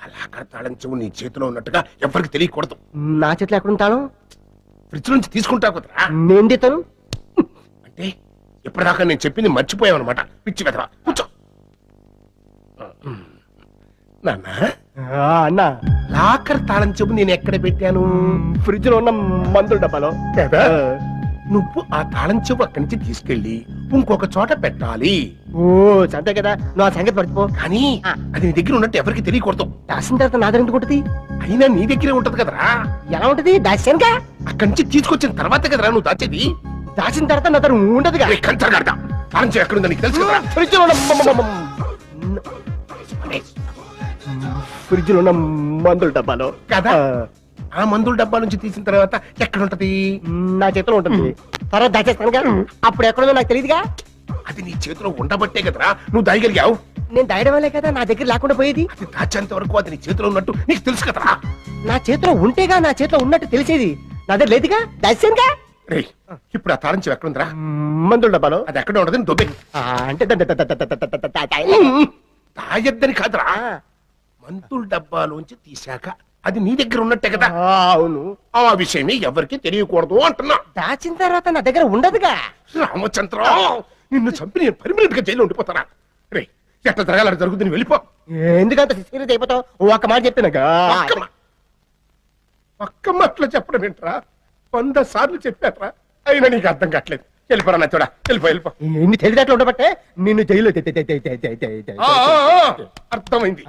అలా తాళం చెవు నీ చేతిలో ఉన్నట్టుగా ఎవరికి తెలియకూడదు. నా చేతిలో ఎక్కడుంటాను? ఫ్రిడ్జ్ నుంచి తీసుకుంటా కుదరా? నేను తెస్తాను. అంటే ఇప్పటిదాకా నేను చెప్పింది మర్చిపోయావన్నమాట. పిచ్చి వెధవా, కూర్చో. నాన్న, అన్నా, లాకర్ తాళం చెవు నేను ఎక్కడ పెట్టాను? ఫ్రిడ్జ్ లో ఉన్న మందుల డబ్బాలో కదా. నువ్వు ఆ తాళం చెవు అక్కడి నుంచి తీసుకెళ్లి ఇంకొక చోట పెట్టాలి. ఓ అంతే కదా, నువ్వు ఆ సంగతి పడిపో. కానీ అది నీ దగ్గర ఉన్నట్టు ఎవరికి తెలియకూడదు. దాసిన తర్వాత నా దగ్గర ఎందుకు ఉంటది? అయినా నీ దగ్గరే ఉంటది కదరా. ఎలా ఉంటది? దాచానుగా. అక్కడి నుంచి తీసుకొచ్చిన తర్వాత కదరా నువ్వు దాచేది. దాచిన తర్వాత నా దగ్గర ఉండదుగా. కంచరగడతా తాళం చెవు ఎక్కడుందో నీకు తెలుసు కదా. ఫ్రిడ్జ్ లో ఉన్న మందుల డబ్బాలో కదా. ఆ మందుల డబ్బా నుంచి తీసిన తర్వాత ఎక్కడ ఉంటది? నా చేతిలో ఉంటుంది. తర్వాత దాచేస్తానుగా. అప్పుడు ఎక్కడుందో నాకు తెలియదుగా. అది నీ చేతిలో ఉండబట్టే కదరా నువ్వు దాయగలిగావు. నేను దాయడం వల్లే కదా నా దగ్గర లేకుండా పోయేది. అది దాచేంత వరకు అది నీ చేతిలో ఉన్నట్టు నీకు తెలుసు కదరా. నా చేతిలో ఉంటేగా నా చేతిలో ఉన్నట్టు తెలిసేది. నా దగ్గర లేదుగా, దాచానుగా. రే, ఇప్పుడు ఆ తాళం చెవు ఎక్కడుందిరా? మందుల డబ్బాలో. అది ఎక్కడ ఉండదు దొబ్బే. అంటే దాయద్దని కాదురా, మందుల డబ్బాలోంచి తీశాక అది నీ దగ్గర ఉన్నట్టే కదా. అవును. ఆ విషయమే ఎవరికి తెలియకూడదు అంటున్నా. దాచిన తర్వాత నా దగ్గర ఉండదుగా. రామచంద్ర, నిన్ను చంపి నేను పర్మనెంట్ గా జైల్లో ఉండిపోతానా? రే, ఎట్లా జరగాలని జరుగుతుంది, వెళ్ళిపో. ఎందుకంత సీరియస్ అయిపోతావు? ఒక మాట చెప్తున్నాగా. పక్క మాటలో చెప్పడం ఏంట్రా? 100 సార్లు చెప్పారా, అయినా నీకు అర్థం కావట్లేదు. వెళ్ళిపోరా నా చూడ, వెళ్ళిపో. ఇన్ని తెలివితేటలు ఉండబట్టే నిన్ను జైల్లో అర్థమైంది.